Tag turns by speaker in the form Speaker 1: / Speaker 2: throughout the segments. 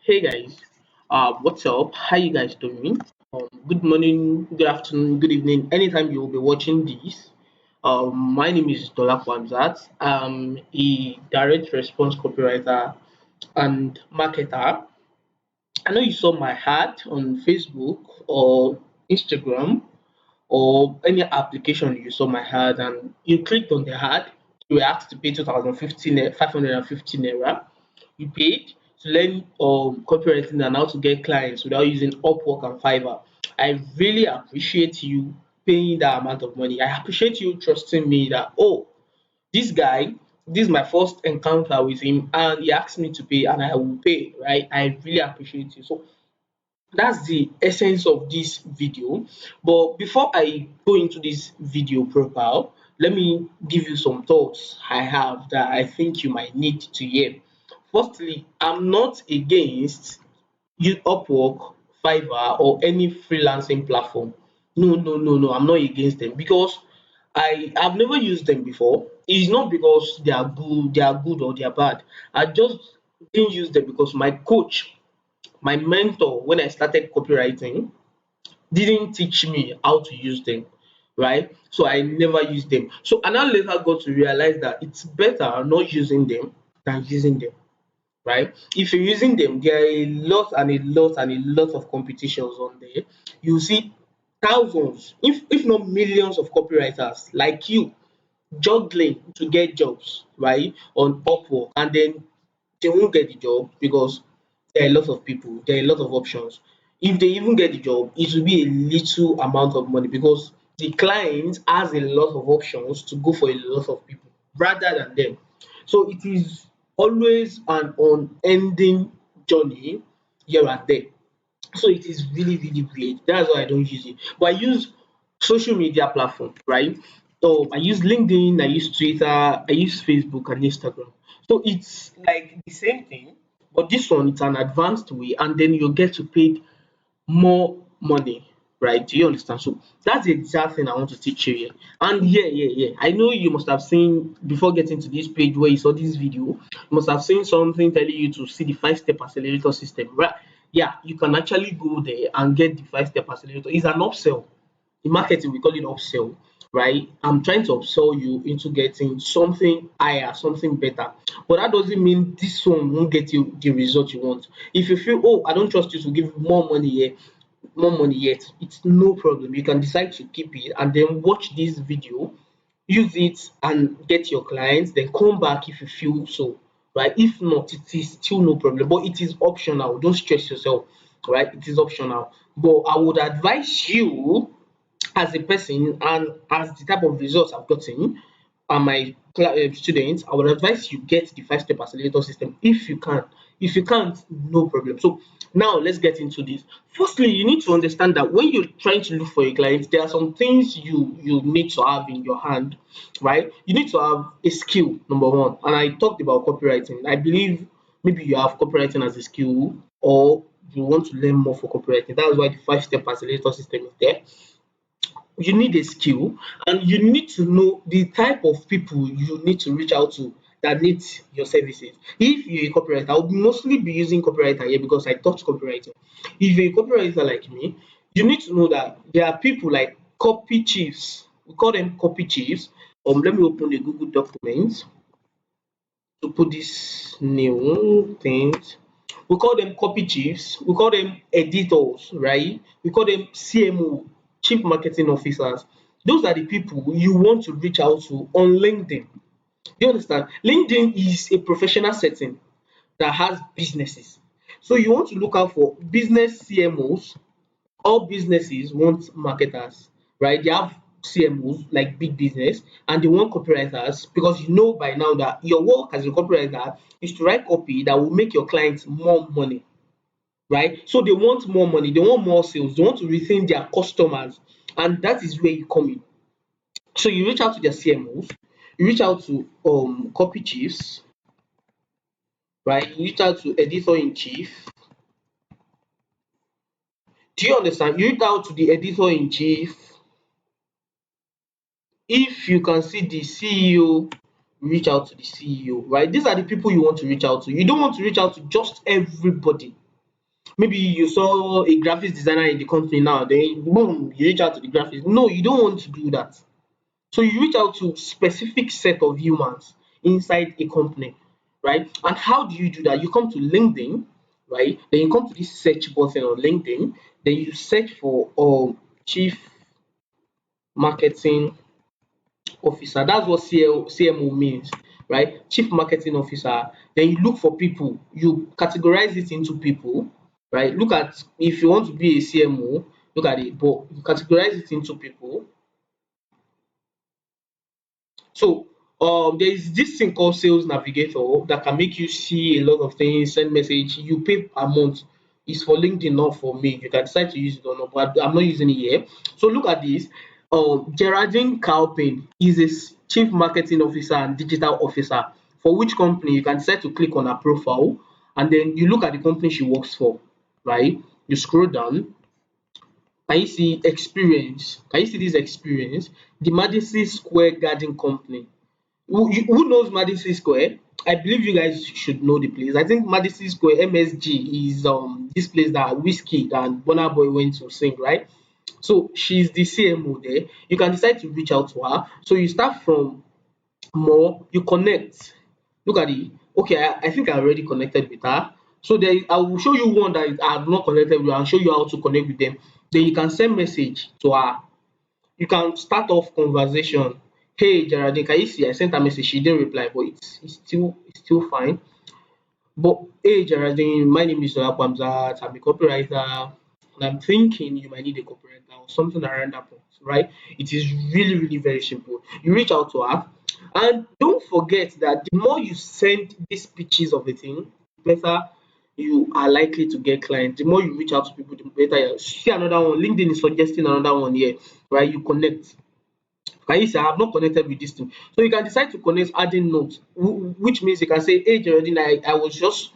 Speaker 1: Hey guys, what's up? How you guys doing? Good morning, good afternoon, good evening. Anytime you will be watching this. My name is Dola Kwamzat. I'm a direct response copywriter and marketer. I know you saw my ad on Facebook or Instagram or any application you saw my ad and you clicked on the ad. You were asked to pay 2015 550 naira. You paid to learn copywriting and how to get clients without using Upwork and Fiverr. I really appreciate you paying that amount of money. I appreciate you trusting me that, this guy, this is my first encounter with him and he asked me to pay and I will pay, right? I really appreciate you. So that's the essence of this video. But before I go into this video profile, let me give you some thoughts I have that I think you might need to hear. Firstly, I'm not against you Upwork, Fiverr, or any freelancing platform. No, no, no, no. I'm not against them because I've never used them before. It's not because they are good or they are bad. I just didn't use them because my coach, my mentor, when I started copywriting, didn't teach me how to use them, right? So I never used them. So I now later got to realize that it's better not using them than using them, right? If you're using them, there are a lot and a lot and a lot of competitions on there. You see thousands, if not millions of copywriters like you juggling to get jobs, right, on Upwork, and then they won't get the job because there are a lot of people, there are a lot of options. If they even get the job, it will be a little amount of money because the client has a lot of options to go for a lot of people rather than them. So it is always an unending journey here and there. So it is really, really weird. That's why I don't use it. But I use social media platform, right? So I use LinkedIn, I use Twitter, I use Facebook and Instagram. So it's like the same thing, but this one it's an advanced way, and then you get to pay more money, right? Do you understand? So that's the exact thing I want to teach you here. And yeah. I know you must have seen before getting to this page where you saw this video, you must have seen something telling you to see the 5 step accelerator system, right? Yeah, you can actually go there and get the 5 step accelerator. It's an upsell. In marketing, we call it upsell, right? I'm trying to upsell you into getting something higher, something better. But that doesn't mean this one won't get you the result you want. If you feel, I don't trust you to give more money here, more money yet, it's no problem. You can decide to keep it and then watch this video, use it and get your clients, then come back if you feel so, right? If not, it is still no problem, but it is optional. Don't stress yourself, right? It is optional. But I would advise you as a person and as the type of results I've gotten and my students, I would advise you get the 5 step accelerator system if you can. If you can't, no problem. So now let's get into this. Firstly, you need to understand that when you're trying to look for a client, there are some things you need to have in your hand, right? You need to have a skill, number one. And I talked about copywriting. I believe maybe you have copywriting as a skill or you want to learn more for copywriting. That's why the 5 step accelerator system is there. You need a skill and you need to know the type of people you need to reach out to that need your services. If you're a copywriter, I'll mostly be using copywriter here because I taught copywriting. If you're a copywriter like me, you need to know that there are people like copy chiefs. We call them copy chiefs. Let me open the Google document to put this new things. We call them copy chiefs. We call them editors, right? We call them CMO, chief marketing officers. Those are the people you want to reach out to on LinkedIn. You understand? LinkedIn is a professional setting that has businesses. So you want to look out for business CMOs. All businesses want marketers, right? They have CMOs like big business and they want copywriters because you know by now that your work as a copywriter is to write copy that will make your clients more money, right? So they want more money, they want more sales, they want to retain their customers, and that is where you come in. So you reach out to their CMOs, you reach out to copy chiefs, right? You reach out to editor in chief. Do you understand? You reach out to the editor in chief. If you can see the CEO, reach out to the CEO, right? These are the people you want to reach out to. You don't want to reach out to just everybody. Maybe you saw a graphics designer in the company now, then boom, you reach out to the graphics. No, you don't want to do that. So you reach out to specific set of humans inside a company, right? And how do you do that? You come to LinkedIn, right? Then you come to this search button on LinkedIn. Then you search for chief marketing officer. That's what CMO means, right? Chief marketing officer. Then you look for people. You categorize it into people, right? Look at, if you want to be a CMO, look at it, but you categorize it into people. So there is this thing called Sales Navigator that can make you see a lot of things, send message. You pay per month. It's for LinkedIn, not for me. You can decide to use it or not, but I'm not using it here. So look at this. Geraldine Calpin is a chief marketing officer and digital officer. For which company? You can decide to click on her profile, and then you look at the company she works for, right? You scroll down. Can you see experience? Can you see this experience? The Madison Square Garden Company. Who knows Madison Square? I believe you guys should know the place. I think Madison Square MSG is this place that Whiskey and Burna Boy went to sing, right? So she's the CMO there. You can decide to reach out to her. So you start from more, you connect. Look at it. Okay, I think I already connected with her. So there, I will show you one that I have not connected with. I'll show you how to connect with them. Then you can send message to her. You can start off conversation. Hey Geraldine, can you see I sent her message, she didn't reply, but it's still fine. But hey Geraldine, my name is Zola Kwamzat, I'm a copywriter, and I'm thinking you might need a copywriter or something around that point, right? It is really, really very simple. You reach out to her, and don't forget that the more you send these pitches of a thing, the better you are likely to get clients. The more you reach out to people, the better you see. Another one, LinkedIn is suggesting another one here, right? You connect. Can you say I have not connected with this thing? So you can decide to connect adding notes, which means you can say, hey Geraldine, I was just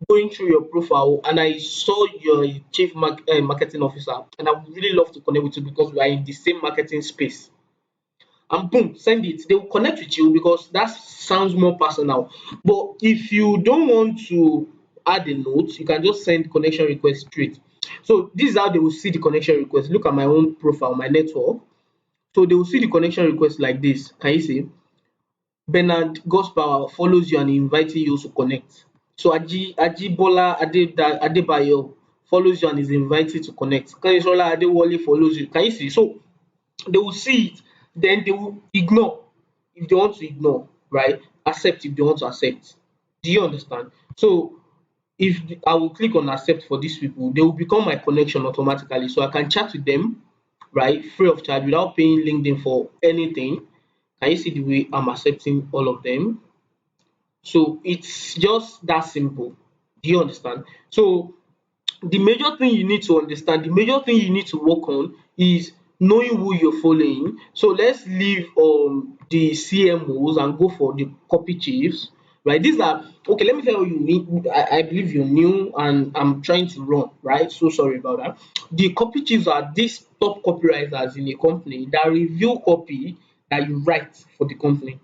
Speaker 1: going through your profile and I saw your chief marketing officer, and I would really love to connect with you because we are in the same marketing space. And boom, send it. They will connect with you because that sounds more personal. But if you don't want to add a note, you can just send connection request straight. So this is how they will see the connection request. Look at my own profile, my network. So they will see the connection request like this. Can you see? Bernard Godspower follows you and inviting you to connect. So Ajibola Adebayo follows you and is invited to connect. Kanyisola Adewale follows you. Can you see? So they will see it, then they will ignore if they want to ignore, right? Accept if they want to accept. Do you understand? So if I will click on accept for these people, they will become my connection automatically. So I can chat with them, right, free of charge without paying LinkedIn for anything. Can you see the way I'm accepting all of them? So it's just that simple. Do you understand? So the major thing you need to understand, the major thing you need to work on is knowing who you're following. So let's leave the CMOs and go for the copy chiefs, right? These are okay. Let me tell you, I believe you're new and I'm trying to run, right? So sorry about that. The copy chiefs are these top copywriters in a company that review copy that you write for the company.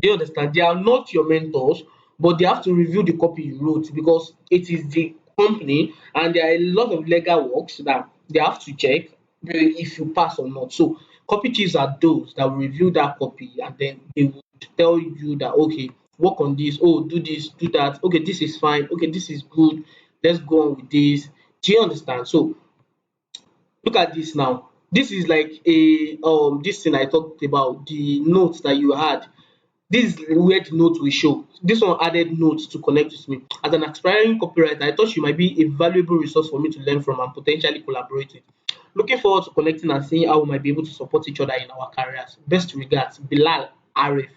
Speaker 1: Do you understand? They are not your mentors, but they have to review the copy you wrote because it is the company, and there are a lot of legal works that they have to check if you pass or not. So copy chiefs are those that will review that copy, and then they will tell you that okay, work on this, oh do this, do that, okay this is fine, okay this is good, let's go on with this. Do you understand? So look at this now. This is like a this thing I talked about, the notes that you had. This is where the note will show. This one added notes to connect with me. As an aspiring copywriter, I thought you might be a valuable resource for me to learn from and potentially collaborate with. Looking forward to connecting and seeing how we might be able to support each other in our careers. Best regards, Bilal Arif.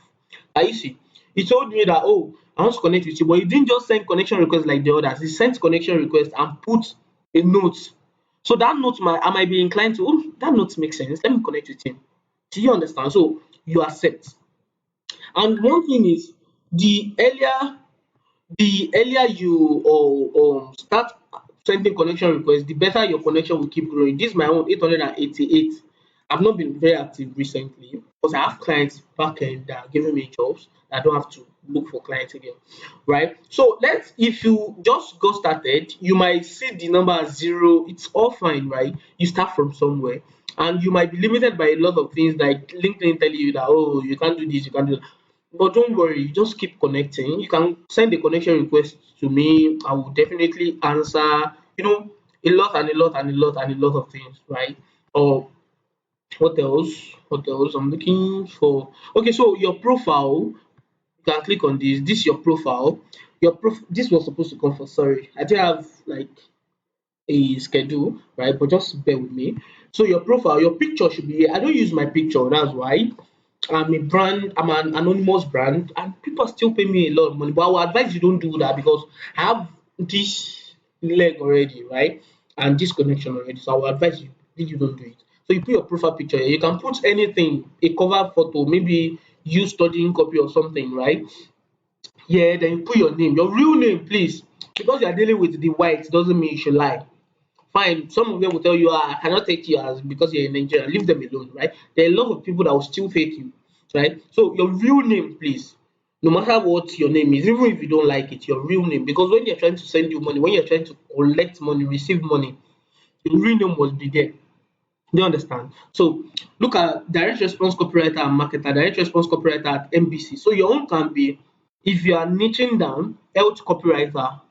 Speaker 1: Can you see? He told me that, oh, I want to connect with you, but he didn't just send connection request like the others. He sent connection request and put a note. So that note, I might be inclined to, oh, that note makes sense. Let me connect with him. Do you understand? So you accept. And one thing is, the earlier you start sending connection requests, the better your connection will keep growing. This is my own 888. I've not been very active recently because I have clients back end that are giving me jobs that I don't have to look for clients again, right? So let's if you just got started, you might see the number as zero. It's all fine, right? You start from somewhere, and you might be limited by a lot of things like LinkedIn telling you that, oh, you can't do this, you can't do that. But don't worry, just keep connecting. You can send a connection request to me. I will definitely answer. A lot and a lot and a lot and a lot of things, right? Or what else? What else? I'm looking for. Okay, so your profile. You can click on this. This is your profile. This was supposed to come for. Sorry, I didn't have like a schedule, right? But just bear with me. So your profile, your picture should be here. I don't use my picture. That's why. I'm a brand, I'm an anonymous brand, and people still pay me a lot of money. But I will advise you don't do that because I have this leg already, right? And this connection already. So I will advise you really don't do it. So you put your profile picture here. You can put anything, a cover photo, maybe you studying copy or something, right? Yeah, then you put your name, your real name, please. Because you are dealing with the white doesn't mean you should lie. Fine, some of them will tell you, I cannot take you as because you're in Nigeria, leave them alone, right? There are a lot of people that will still fake you, right? So your real name, please. No matter what your name is, even if you don't like it, your real name. Because when you're trying to send you money, when you're trying to collect money, receive money, your real name must be there. Do you understand? So look at direct response copywriter and marketer, direct response copywriter at NBC. So your own can be if you are niching down, health copywriter,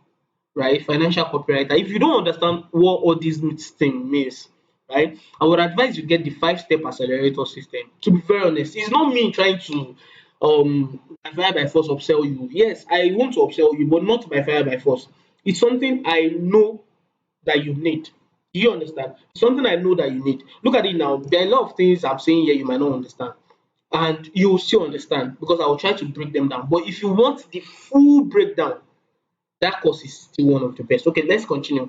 Speaker 1: right? Financial copywriter. If you don't understand what all these things means, right? I would advise you get the 5-step accelerator system. To be very honest, it's not me trying to by fire by force upsell you. Yes, I want to upsell you, but not by fire by force. It's something I know that you need. Do you understand? Something I know that you need. Look at it now. There are a lot of things I'm saying here you might not understand. And you will still understand because I will try to break them down. But if you want the full breakdown, that course is still one of the best. Okay, let's continue.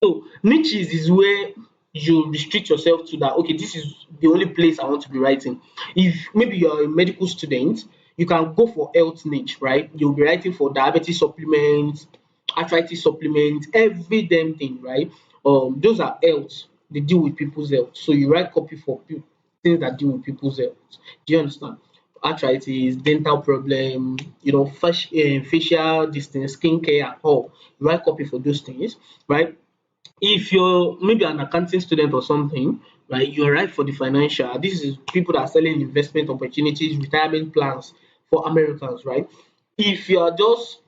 Speaker 1: So niches is where you restrict yourself to that. Okay, this is the only place I want to be writing. If maybe you're a medical student, you can go for health niche, right? You'll be writing for diabetes supplements, arthritis supplements, every damn thing, right? Those are health. They deal with people's health. So you write copy for things that deal with people's health. Do you understand? Arthritis, dental problem, facial distance, skincare, and all. You write copy for those things, right? If you're maybe an accounting student or something, right, you're right for the financial. This is people that are selling investment opportunities, retirement plans for Americans, right? If you are just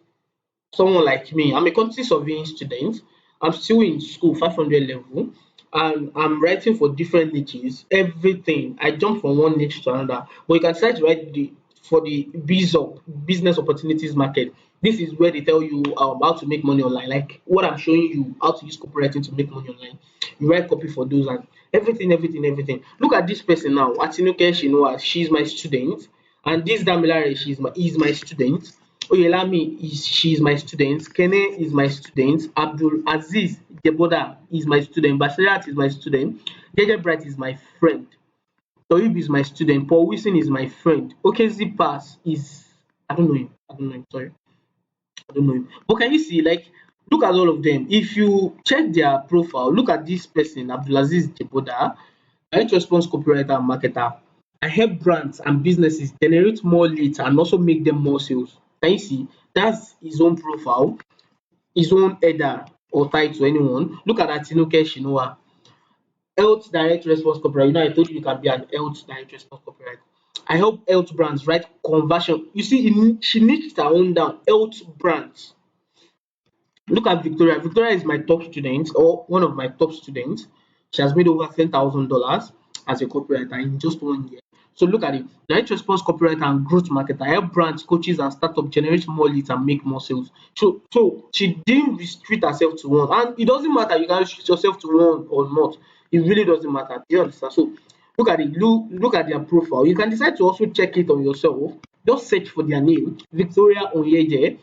Speaker 1: someone like me, I'm a quantity surveying student. I'm still in school, 500 level, and I'm writing for different niches. Everything I jump from one niche to another. But you can decide to write for the business opportunities market. This is where they tell you how to make money online. Like what I'm showing you, how to use copywriting to make money online. You write copy for those and everything, everything, everything. Look at this person now, Atinuke Shinua. She's my student, and this Damilare, is my student. Oyelami she is my student, Kene is my student, Abdul Aziz Jeboda is my student, Basirat is my student, Jeje Bright is my friend, Toyib is my student, Paul Wilson is my friend, Okezi Pass is I don't know him, sorry, I don't know him. But can you see, like, look at all of them. If you check their profile, look at this person, Abdulaziz Jeboda, direct response copywriter and marketer. I help brands and businesses generate more leads and also make them more sales. Can you see? That's his own profile, his own header or title, anyone. Look at Atinuke Shinua, health direct response copywriter. I told you you can be an health direct response copywriter. I help health brands write conversion. You see, she niched her own down, health brands. Look at Victoria. Victoria is my top student or one of my top students. She has made over $10,000 as a copywriter in just 1 year. So look at it. Direct response copywriter and growth marketer help brands, coaches, and startups generate more leads and make more sales. So she didn't restrict herself to one. And it doesn't matter you can restrict yourself to one or not. It really doesn't matter. Do you understand? So look at it. Look at their profile. You can decide to also check it on yourself. Just search for their name, Victoria Onyeje,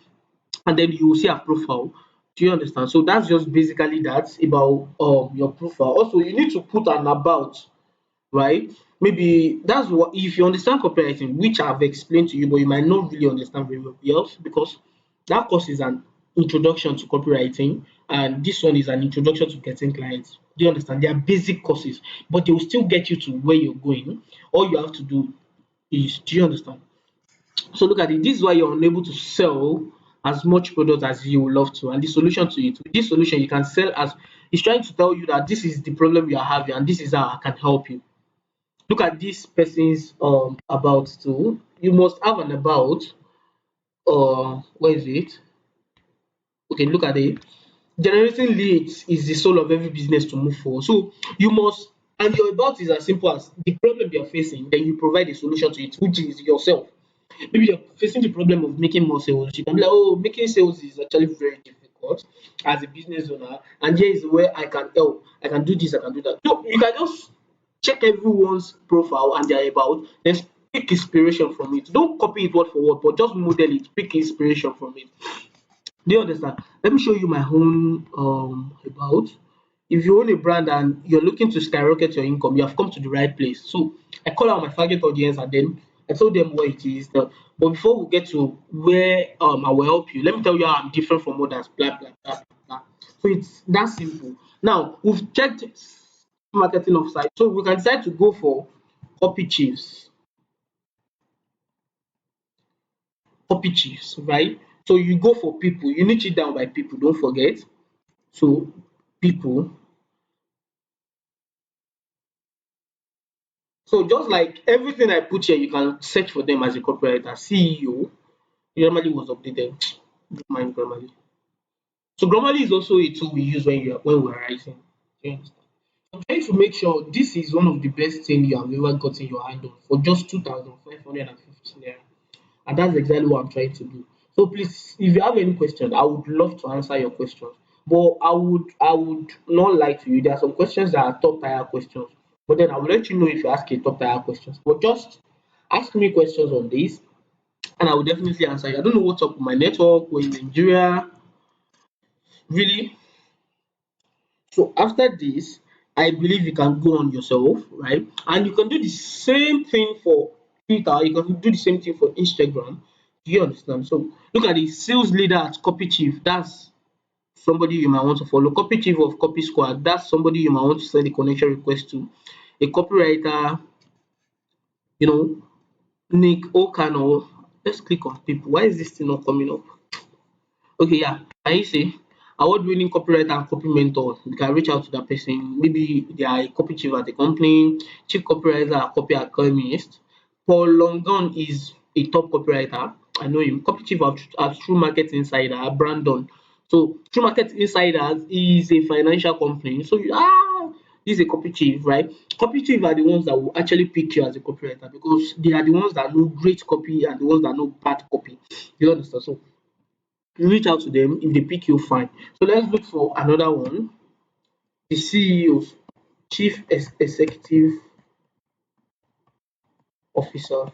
Speaker 1: and then you will see her profile. Do you understand? So that's just basically that about your profile. Also, you need to put an about, right? Maybe that's what if you understand copywriting, which I've explained to you, but you might not really understand very well. Yes, because that course is an introduction to copywriting, and this one is an introduction to getting clients. Do you understand? They are basic courses, but they will still get you to where you're going. All you have to do is, do you understand? So look at it. This is why you're unable to sell as much product as you would love to. And the solution to it, with this solution, you can sell as it's trying to tell you that this is the problem you are having and this is how I can help you. Look at this person's about too. You must have an about. Where is it? Okay, look at it. Generating leads is the soul of every business to move forward. So you must, and your about is as simple as the problem you're facing, then you provide a solution to it, which is yourself. Maybe you're facing the problem of making more sales. You can be like, oh, making sales is actually very difficult as a business owner, and here is where I can help. I can do this, I can do that. So you can just check everyone's profile and their about, then pick inspiration from it. Don't copy it word for word, but just model it, pick inspiration from it. Do you understand? Let me show you my own about. If you own a brand and you're looking to skyrocket your income, you have come to the right place. So I call out my target audience and then I told them what it is. But before we get to where I will help you, let me tell you how I'm different from others. Blah blah blah blah. Blah. So it's that simple. Now we've checked marketing offsite, so we can decide to go for copy chiefs. Copy chiefs, right? So you go for people. You niche it down by people. Don't forget. So people. So just like everything I put here, you can search for them as a copywriter. CEO, Grammarly was updated. Don't mind Grammarly. So Grammarly is also a tool we use when we're writing. Do you understand? I'm trying to make sure this is one of the best thing you have ever gotten your hand on for just 2,550 naira. And that's exactly what I'm trying to do. So please, if you have any questions, I would love to answer your questions. But I would not lie to you. There are some questions that are top tier questions. But then I will let you know if you ask a top tier questions. But just ask me questions on this and I will definitely answer you. I don't know what's up with my network. We're in Nigeria. Really? So after this, I believe you can go on yourself, right? And you can do the same thing for Twitter, you can do the same thing for Instagram. Do you understand? So look at the sales leader at Copy Chief. That's somebody you might want to follow. Copy Chief of Copy Squad. That's somebody you might want to send a connection request to. A copywriter, you know, Nick Okano. Let's click on people. Why is this thing not coming up? Okay, yeah. Can you see? Award-winning copywriter and copy mentor. You can reach out to that person. Maybe they are a copy chief at the company, chief copywriter, or copy alchemist. Paul Longon is a top copywriter. I know him. Copy chief at True Market Insider, Brandon. So True Market Insiders is a financial company. So this is a copy chief, right? Copy chief are the ones that will actually pick you as a copywriter because they are the ones that know great copy and the ones that know bad copy. You understand? So you reach out to them. If they pick you, fine. So let's look for another one. The CEO, Chief Executive Officer.